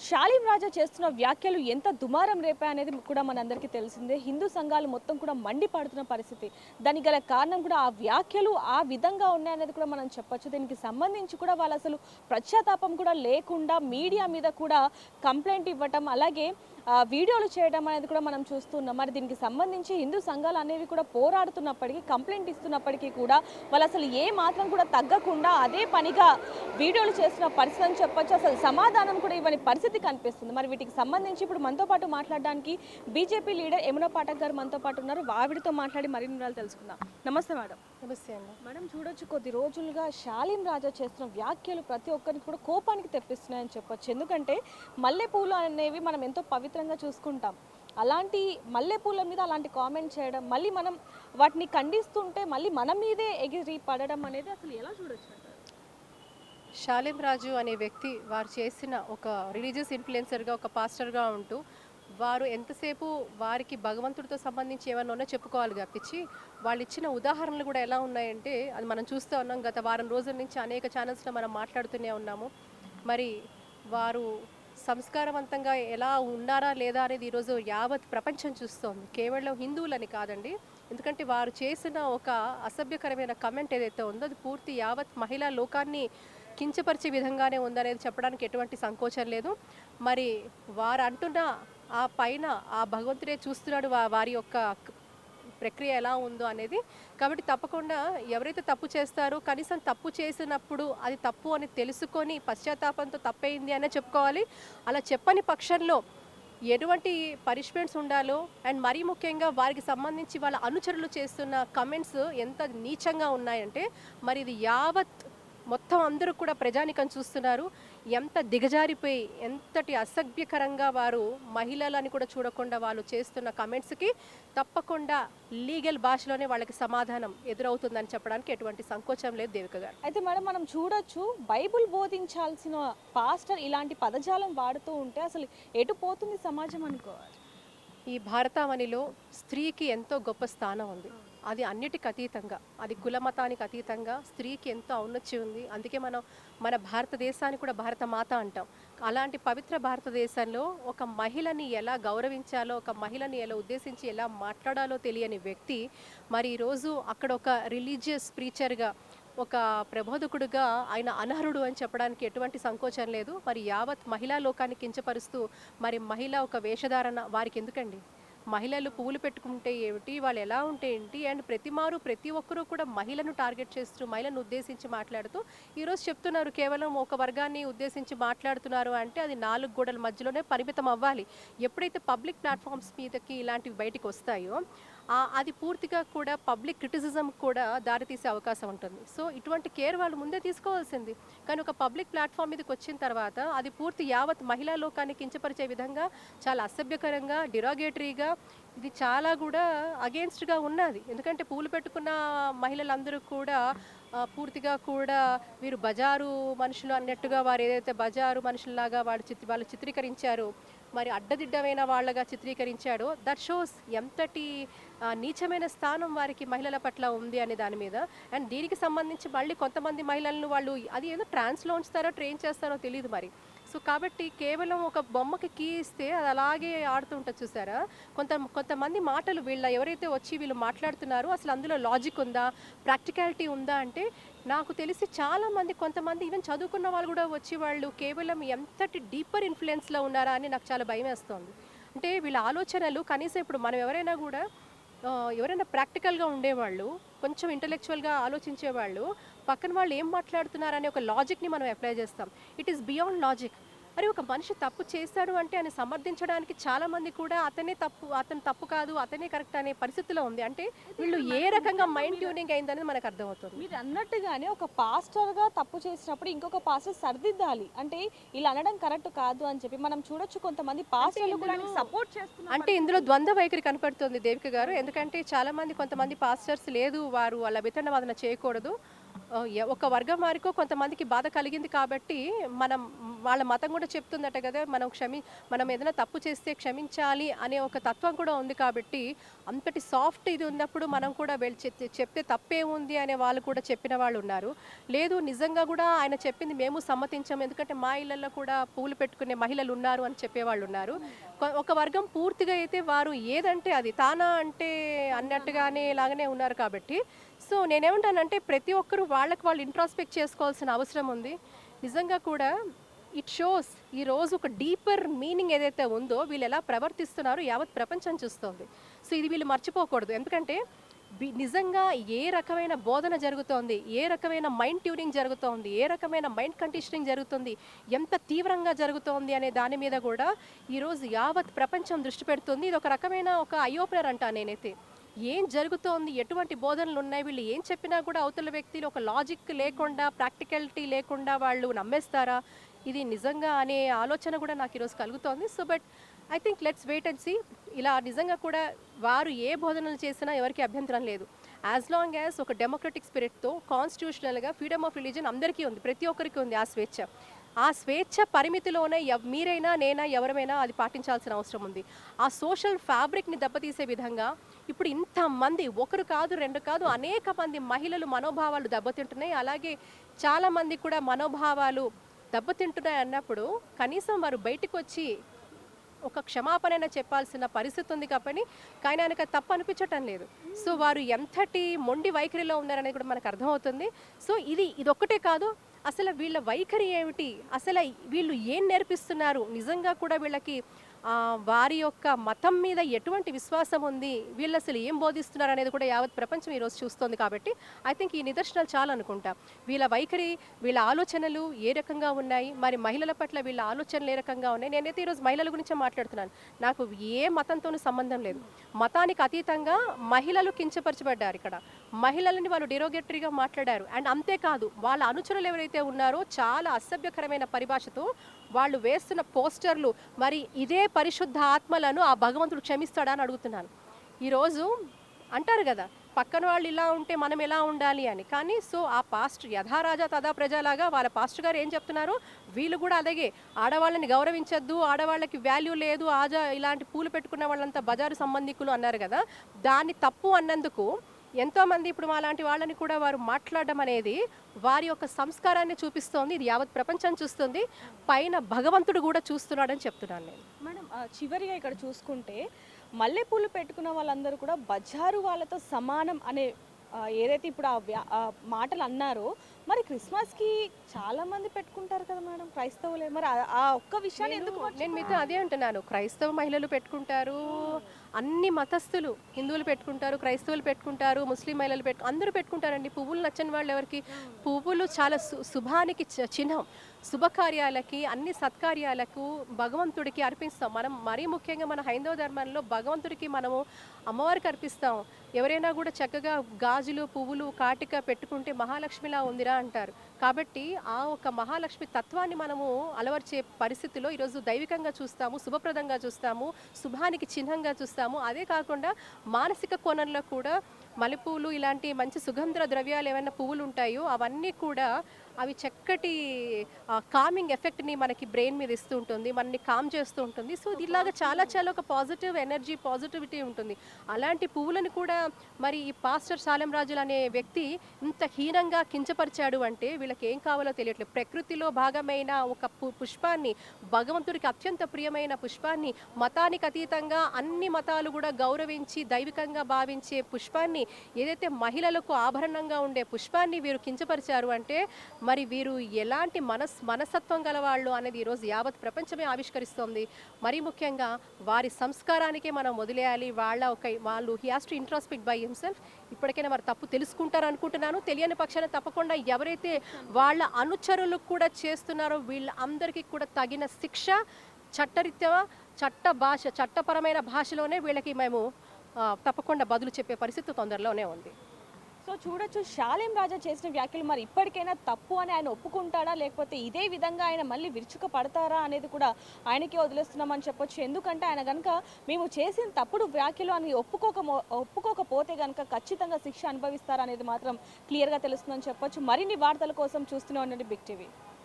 షాలిం రాజా చేస్తున్న వ్యాఖ్యలు ఎంత దుమారం రేపాయనేది కూడా మనందరికీ తెలిసిందే. హిందూ సంఘాలు మొత్తం కూడా మండిపడుతున్న పరిస్థితి. దానికి గల కారణం కూడా ఆ వ్యాఖ్యలు ఆ విధంగా ఉన్నాయనేది కూడా మనం చెప్పొచ్చు. దీనికి సంబంధించి కూడా వాళ్ళు అసలు పశ్చాత్తాపం కూడా లేకుండా మీడియా మీద కూడా కంప్లైంట్ ఇవ్వటం, అలాగే వీడియోలు చేయడం అనేది కూడా మనం చూస్తున్నాం. మరి దీనికి సంబంధించి హిందూ సంఘాలు అనేవి కూడా పోరాడుతున్నప్పటికీ, కంప్లైంట్ ఇస్తున్నప్పటికీ కూడా వాళ్ళు అసలు ఏ మాత్రం కూడా తగ్గకుండా అదే పనిగా వీడియోలు చేస్తున్న పరిస్థితి అని చెప్పొచ్చు. అసలు సమాధానం కూడా ఇవ్వని పరిస్థితి కనిపిస్తుంది. మరి వీటికి సంబంధించి ఇప్పుడు మనతో పాటు మాట్లాడడానికి బీజేపీ లీడర్ యమునా పాఠక్ గారు మనతో పాటు ఉన్నారు. ఆవిడతో మాట్లాడి మరిన్ని వివరాలు తెలుసుకుందాం. నమస్తే మేడం. నమస్తే అండి. మేడం, చూడొచ్చు కొద్ది రోజులుగా షాలిం రాజా చేస్తున్న వ్యాఖ్యలు ప్రతి ఒక్కరికి కూడా కోపానికి తెప్పిస్తున్నాయని చెప్పొచ్చు. ఎందుకంటే మల్లెపూలు అనేవి మనం ఎంతో పవిత్రంగా చూసుకుంటాం. అలాంటి మల్లెపూల మీద అలాంటి కామెంట్ చేయడం, మళ్ళీ మనం వాటిని ఖండిస్తుంటే మళ్ళీ మన మీదే ఎగిరి పడడం అనేది అసలు ఎలా చూడొచ్చు అంటారు? షాలిం రాజు అనే వ్యక్తి వారు చేసిన ఒక రిలీజియస్ ఇన్ఫ్లుయెన్సర్గా, ఒక పాస్టర్గా ఉంటూ వారు ఎంతసేపు వారికి భగవంతుడితో సంబంధించి ఏమన్నా ఉన్నా చెప్పుకోవాలి తప్పించి, వాళ్ళు ఇచ్చిన ఉదాహరణలు కూడా ఎలా ఉన్నాయంటే అది మనం చూస్తూ ఉన్నాం. గత వారం రోజుల నుంచి అనేక ఛానల్స్లో మనం మాట్లాడుతూనే ఉన్నాము. మరి వారు సంస్కారవంతంగా ఎలా ఉన్నారా లేదా అనేది ఈరోజు యావత్ ప్రపంచం చూస్తోంది. కేవలం హిందువులని కాదండి. ఎందుకంటే వారు చేసిన ఒక అసభ్యకరమైన కమెంట్ ఏదైతే ఉందో అది పూర్తి యావత్ మహిళా లోకాన్ని కించపరిచే విధంగానే ఉందనేది చెప్పడానికి ఎటువంటి సంకోచం లేదు. మరి వారు అంటున్న ఆ పైన ఆ భగవంతుడే చూస్తున్నాడు వారి యొక్క ప్రక్రియ ఎలా ఉందో అనేది. కాబట్టి తప్పకుండా ఎవరైతే తప్పు చేస్తారో కనీసం తప్పు చేసినప్పుడు అది తప్పు అని తెలుసుకొని పశ్చాత్తాపంతో తప్పైంది అనే చెప్పుకోవాలి. అలా చెప్పని పక్షంలో ఎటువంటి పనిష్మెంట్స్ ఉండాలో, అండ్ మరీ ముఖ్యంగా వారికి సంబంధించి వాళ్ళ అనుచరులు చేస్తున్న కమెంట్స్ ఎంత నీచంగా ఉన్నాయంటే మరి ఇది యావత్ మొత్తం అందరూ కూడా ప్రజానికం చూస్తున్నారు. ఎంత దిగజారిపోయి ఎంతటి అసభ్యకరంగా వారు మహిళలని కూడా చూడకుండా వాళ్ళు చేస్తున్న కమెంట్స్కి తప్పకుండా లీగల్ భాషలోనే వాళ్ళకి సమాధానం ఎదురవుతుందని చెప్పడానికి ఎటువంటి సంకోచం లేదు దేవిక గారు. అయితే మేడం, మనం చూడొచ్చు బైబుల్ బోధించాల్సిన పాస్టర్ ఇలాంటి పదజాలం వాడుతూ ఉంటే అసలు ఎటు పోతుంది సమాజం అనుకోవాలి. ఈ భారతావనిలో స్త్రీకి ఎంతో గొప్ప స్థానం ఉంది. అది అన్నిటికి అతీతంగా, అది కులమతానికి అతీతంగా స్త్రీకి ఎంతో ఔన్నత్యం ఉంది. అందుకే మనం మన భారతదేశాన్ని కూడా భారత మాత అంటాం. అలాంటి పవిత్ర భారతదేశంలో ఒక మహిళని ఎలా గౌరవించాలో, ఒక మహిళని ఎలా ఉద్దేశించి ఎలా మాట్లాడాలో తెలియని వ్యక్తి మరి ఈరోజు అక్కడ ఒక రిలీజియస్ ప్రీచర్గా, ఒక ప్రబోధకుడుగా ఆయన అనర్హుడు అని చెప్పడానికి ఎటువంటి సంకోచం లేదు. మరి యావత్ మహిళా లోకాన్ని కించపరుస్తూ మరి మహిళ ఒక వేషధారణ వారికి ఎందుకండి? మహిళలు పువ్వులు పెట్టుకుంటే ఏమిటి, వాళ్ళు ఎలా ఉంటే ఏంటి, అండ్ ప్రతి ఒక్కరూ కూడా మహిళను టార్గెట్ చేస్తూ మహిళను ఉద్దేశించి మాట్లాడుతూ ఈరోజు చెప్తున్నారు కేవలం ఒక వర్గాన్ని ఉద్దేశించి మాట్లాడుతున్నారు అంటే అది 4 గోడల మధ్యలోనే పరిమితం అవ్వాలి. ఎప్పుడైతే పబ్లిక్ ప్లాట్ఫామ్స్ మీదకి ఇలాంటివి బయటకు వస్తాయో అది పూర్తిగా కూడా పబ్లిక్ క్రిటిసిజం కూడా దారితీసే అవకాశం ఉంటుంది. సో ఇటువంటి కేర్ వాళ్ళు ముందే తీసుకోవాల్సింది. కానీ ఒక పబ్లిక్ ప్లాట్ఫామ్ మీదకి వచ్చిన తర్వాత అది పూర్తి యావత్ మహిళా లోకాన్ని కించపరిచే విధంగా, చాలా అసభ్యకరంగా, డిరాగేటరీగా, ఇది చాలా కూడా అగేన్స్ట్గా ఉన్నది. ఎందుకంటే పూలు పెట్టుకున్న మహిళలందరూ కూడా పూర్తిగా కూడా వీరు బజారు మనుషులు అన్నట్టుగా వారు ఏదైతే బజారు మనుషుల్లాగా వాళ్ళు చిత్రీకరించారో, మరి అడ్డదిడ్డమైన వాళ్ళగా చిత్రీకరించాడో దట్ షోస్ ఎంతటి నీచమైన స్థానం వారికి మహిళల పట్ల ఉంది అనే దాని మీద. అండ్ దీనికి సంబంధించి మళ్ళీ కొంతమంది మహిళలను వాళ్ళు అది ఏదో ట్రాన్స్లో ఉంచుతారో ట్రైన్ చేస్తారో తెలియదు మరి. సో కాబట్టి కేవలం ఒక బొమ్మకి కీ ఇస్తే అది అలాగే ఆడుతుంటుంది చూసారా. కొంతమంది మాటలు ఎవరైతే వచ్చి వీళ్ళు మాట్లాడుతున్నారో అసలు అందులో లాజిక్ ఉందా, ప్రాక్టికాలిటీ ఉందా అంటే నాకు తెలిసి చాలామంది, కొంతమంది ఈవెన్ చదువుకున్న వాళ్ళు కూడా వచ్చి వాళ్ళు కేవలం ఎంతటి డీపర్ ఇన్ఫ్లుయెన్స్లో ఉన్నారా అని నాకు చాలా భయం వేస్తుంది. అంటే వీళ్ళ ఆలోచనలు కనీసం ఇప్పుడు మనం ఎవరైనా ప్రాక్టికల్గా ఉండేవాళ్ళు, కొంచెం ఇంటలెక్చువల్గా ఆలోచించేవాళ్ళు పక్కన వాళ్ళు ఏం మాట్లాడుతున్నారనే ఒక లాజిక్ని మనం అప్లై చేస్తాం. It is beyond logic. మరి ఒక మనిషి తప్పు చేశాడు అంటే ఆయన సమర్థించడానికి చాలామంది కూడా అతను తప్పు కాదు, అతనే కరెక్ట్ అనే పరిస్థితిలో ఉంది. అంటే వీళ్ళు ఏ రకంగా మైండ్ ట్యూనింగ్ అయిందనేది మనకు అర్థమవుతుంది. మీరు అన్నట్టుగానే ఒక పాస్టర్గా తప్పు చేసినప్పుడు ఇంకొక పాస్టర్ సరిదిద్దాలి. అంటే ఇలా అనడం కరెక్ట్ కాదు అని చెప్పి మనం చూడొచ్చు. కొంతమంది పాస్టర్లు కూడా సపోర్ట్ చేస్తున్నారు. అంటే ఇందులో ద్వంద్వ వైఖరి కనపడుతుంది దేవిక గారు. ఎందుకంటే కొంతమంది పాస్టర్స్ లేదు, వారు అలా వితండవాదన చేయకూడదు, ఒక వర్గం వారికో కొంతమందికి బాధ కలిగింది కాబట్టి మనం వాళ్ళ మతం కూడా చెప్తుందట కదా, మనం ఏదైనా తప్పు చేస్తే క్షమించాలి అనే ఒక తత్వం కూడా ఉంది. కాబట్టి అంతటి సాఫ్ట్ ఇది ఉన్నప్పుడు మనం కూడా వెళ్ళి చెప్తే తప్పేముంది అనే వాళ్ళు కూడా చెప్పిన వాళ్ళు ఉన్నారు. లేదు నిజంగా కూడా ఆయన చెప్పింది మేము సమ్మతించాము, ఎందుకంటే మా ఇళ్లలో కూడా పూలు పెట్టుకునే మహిళలు ఉన్నారు అని చెప్పేవాళ్ళు ఉన్నారు. ఒక వర్గం పూర్తిగా అయితే వారు ఏదంటే అది తానా అంటే అన్నట్టుగానే లాగానే ఉన్నారు. కాబట్టి సో నేనేమంటానంటే ప్రతి ఒక్కరూ వాళ్ళకి వాళ్ళు ఇంట్రాస్పెక్ట్ చేసుకోవాల్సిన అవసరం ఉంది. నిజంగా కూడా ఇట్ షోస్ ఈరోజు ఒక డీపర్ మీనింగ్ ఏదైతే ఉందో వీళ్ళు ఎలా ప్రవర్తిస్తున్నారో యావత్ ప్రపంచం చూస్తోంది. సో ఇది వీళ్ళు మర్చిపోకూడదు. ఎందుకంటే నిజంగా ఏ రకమైన బోధన జరుగుతోంది, ఏ రకమైన మైండ్ ట్యూనింగ్ జరుగుతోంది, ఏ రకమైన మైండ్ కండిషనింగ్ జరుగుతుంది, ఎంత తీవ్రంగా జరుగుతోంది అనే దాని మీద కూడా ఈరోజు యావత్ ప్రపంచం దృష్టి పెడుతుంది. ఇది ఒక రకమైన ఒక ఐ ఓపెనర్ అంటా నేనైతే. ఏం జరుగుతోంది, ఎటువంటి బోధనలు ఉన్నాయి, వీళ్ళు ఏం చెప్పినా కూడా అవతల వ్యక్తులు ఒక లాజిక్ లేకుండా ప్రాక్టికాలిటీ లేకుండా వాళ్ళు నమ్మేస్తారా ఇది నిజంగా అనే ఆలోచన కూడా నాకు ఈరోజు కలుగుతోంది. So but I think let's wait and see. ఇలా నిజంగా కూడా వారు ఏ బోధనలు చేసినా ఎవరికి అభ్యంతరం లేదు. యాజ్ లాంగ్ యాజ్ ఒక డెమోక్రటిక్ స్పిరిట్తో కాన్స్టిట్యూషనల్గా ఫ్రీడమ్ ఆఫ్ రిలీజన్ అందరికీ ఉంది, ప్రతి ఒక్కరికి ఉంది ఆ స్వేచ్ఛ పరిమితిలోనే మీరైనా నేనా ఎవరమైనా అది పాటించాల్సిన అవసరం ఉంది. ఆ సోషల్ ఫ్యాబ్రిక్ని దెబ్బతీసే విధంగా ఇప్పుడు ఇంతమంది ఒకరు కాదు రెండు కాదు అనేక మంది మహిళలు మనోభావాలు దెబ్బతింటున్నాయి. అలాగే చాలామంది కూడా మనోభావాలు దెబ్బతింటున్నాయి అన్నప్పుడు కనీసం వారు బయటకు వచ్చి ఒక క్షమాపణైనా చెప్పాల్సిన పరిస్థితి ఉంది. కాబట్టి కానీ ఆయనకు తప్పు అనిపించటం లేదు. సో వారు ఎంతటి మొండి వైఖరిలో ఉన్నారనేది కూడా మనకు అర్థమవుతుంది. సో ఇదొక్కటే కాదు, అసలు వీళ్ళ వైఖరి ఏమిటి, అసలు వీళ్ళు ఏం నేర్పిస్తున్నారు, నిజంగా కూడా వీళ్ళకి వారి యొక్క మతం మీద ఎటువంటి విశ్వాసం ఉంది, వీళ్ళు అసలు ఏం బోధిస్తున్నారు అనేది కూడా యావత్ ప్రపంచం ఈరోజు చూస్తోంది. కాబట్టి ఐ థింక్ ఈ నిదర్శనాలు చాలా అనుకుంటా. వీళ్ళ వైఖరి, వీళ్ళ ఆలోచనలు ఏ రకంగా ఉన్నాయి, మరి మహిళల పట్ల వీళ్ళ ఆలోచనలు ఏ రకంగా ఉన్నాయి. నేనైతే ఈరోజు మహిళల గురించే మాట్లాడుతున్నాను. నాకు ఏ మతంతోనూ సంబంధం లేదు. మతానికి అతీతంగా మహిళలు కించపరచబడ్డారు. ఇక్కడ మహిళలని వాళ్ళు డిరోగేటరీగా మాట్లాడారు. అండ్ అంతేకాదు వాళ్ళ అనుచరులు ఎవరైతే ఉన్నారో చాలా అసభ్యకరమైన పరిభాషతో వాళ్ళు వేస్తున్న పోస్టర్లు, మరి ఇదే పరిశుద్ధ ఆత్మలను ఆ భగవంతుడు క్షమిస్తాడా అని అడుగుతున్నాను. ఈరోజు అంటారు కదా పక్కన వాళ్ళు ఇలా ఉంటే మనం ఎలా ఉండాలి అని. కానీ సో ఆ పాస్టర్ యథారాజా తదా ప్రజలాగా వాళ్ళ పాస్టర్ గారు ఏం చెప్తున్నారు, వీళ్ళు కూడా అలాగే ఆడవాళ్ళని గౌరవించద్దు, ఆడవాళ్ళకి వాల్యూ లేదు, ఇలాంటి పూలు పెట్టుకున్న వాళ్ళంతా బజారు సంబంధికులు అన్నారు కదా. దాన్ని తప్పు అన్నందుకు ఎంతోమంది ఇప్పుడు మాలాంటి వాళ్ళని కూడా వారు మాట్లాడడం అనేది వారి యొక్క సంస్కారాన్ని చూపిస్తోంది. ఇది యావత్ ప్రపంచం చూస్తుంది, పైన భగవంతుడు కూడా చూస్తున్నాడని చెప్తున్నాను నేను. మేడం చివరిగా ఇక్కడ చూసుకుంటే మల్లెపూలు పెట్టుకున్న వాళ్ళందరూ కూడా బజారు వాళ్ళతో సమానం అనే ఏదైతే ఇప్పుడు ఆ మాటలు అన్నారో, మరి క్రిస్మస్కి చాలా మంది పెట్టుకుంటారు కదా మేడం క్రైస్తవులే, మరి ఆ ఒక్క విషయాన్ని ఎందుకు? నేను మీతో అదే అంటున్నాను, క్రైస్తవ మహిళలు పెట్టుకుంటారు, అన్ని మతస్థులు, హిందువులు పెట్టుకుంటారు, క్రైస్తవులు పెట్టుకుంటారు, ముస్లిం మహిళలు అందరూ పెట్టుకుంటారండి. పువ్వులు నచ్చని వాళ్ళు ఎవరికి? పువ్వులు చాలా శుభానికి చిహ్నం. శుభకార్యాలకి, అన్ని సత్కార్యాలకు భగవంతుడికి అర్పిస్తాం. మనం మరీ ముఖ్యంగా మన హైందవ ధర్మంలో భగవంతుడికి మనము అమ్మవారికి అర్పిస్తాం. ఎవరైనా కూడా చక్కగా గాజులు, పువ్వులు, కాటిక పెట్టుకుంటే మహాలక్ష్మిలా ఉందిరా అంటారు. కాబట్టి ఆ ఒక మహాలక్ష్మి తత్వాన్ని మనము అలవర్చే పరిస్థితిలో ఈరోజు దైవికంగా చూస్తాము, శుభప్రదంగా చూస్తాము, శుభానికి చిహ్నంగా చూస్తాము. అదే కాకుండా మానసిక కోణంలో కూడా మల్లెపూలు ఇలాంటి మంచి సుగంధ ద్రవ్యాలు ఏమైనా పువ్వులు ఉంటాయో అవన్నీ కూడా అవి చక్కటి కామింగ్ ఎఫెక్ట్ని మనకి బ్రెయిన్ మీద ఇస్తూ ఉంటుంది, మనని కామ్ చేస్తూ ఉంటుంది. సో ఇలాగా చాలా చాలా ఒక పాజిటివ్ ఎనర్జీ, పాజిటివిటీ ఉంటుంది. అలాంటి పువ్వులను కూడా మరి ఈ పాస్టర్ సాలెం రాజులు అనే వ్యక్తి ఇంత హీనంగా కించపరిచాడు అంటే వీళ్ళకి ఏం కావాలో తెలియట్లేదు. ప్రకృతిలో భాగమైన ఒక పుష్పాన్ని, భగవంతుడికి అత్యంత ప్రియమైన పుష్పాన్ని, మతానికి అతీతంగా అన్ని మతాలు కూడా గౌరవించి దైవికంగా భావించే పుష్పాన్ని, ఏదైతే మహిళలకు ఆభరణంగా ఉండే పుష్పాన్ని వీరు కించపరిచారు అంటే మరి వీరు ఎలాంటి మనస్తత్వం గలవాళ్ళు అనేది ఈరోజు యావత్ ప్రపంచమే ఆవిష్కరిస్తోంది. మరీ ముఖ్యంగా వారి సంస్కారానికే మనం వదిలేయాలి. వాళ్ళు he has to introspect by himself. ఇప్పటికైనా వారు తప్పు తెలుసుకుంటారు అనుకుంటున్నాను. తెలియని పక్షాన తప్పకుండా ఎవరైతే వాళ్ళ అనుచరులకు కూడా చేస్తున్నారో వీళ్ళందరికీ కూడా తగిన శిక్ష చట్టరీత్యా చట్టపరమైన భాషలోనే వీళ్ళకి మేము తప్పకుండా బదులు చెప్పే పరిస్థితి తొందరలోనే ఉంది. సో చూడొచ్చు శాలేం రాజా చేసిన వ్యాఖ్యలు మరి ఇప్పటికైనా తప్పు అని ఆయన ఒప్పుకుంటాడా, లేకపోతే ఇదే విధంగా ఆయన మళ్ళీ విరుచుక పడతారా అనేది కూడా ఆయనకే వదిలేస్తున్నామని చెప్పొచ్చు. ఎందుకంటే ఆయన కనుక మేము చేసిన తప్పుడు వ్యాఖ్యలు అని ఒప్పుకోకపోతే కనుక ఖచ్చితంగా శిక్ష అనుభవిస్తారా అనేది మాత్రం క్లియర్గా తెలుస్తుందని చెప్పొచ్చు. మరిన్ని వార్తల కోసం చూస్తూనే ఉండండి బిగ్ టీవీ.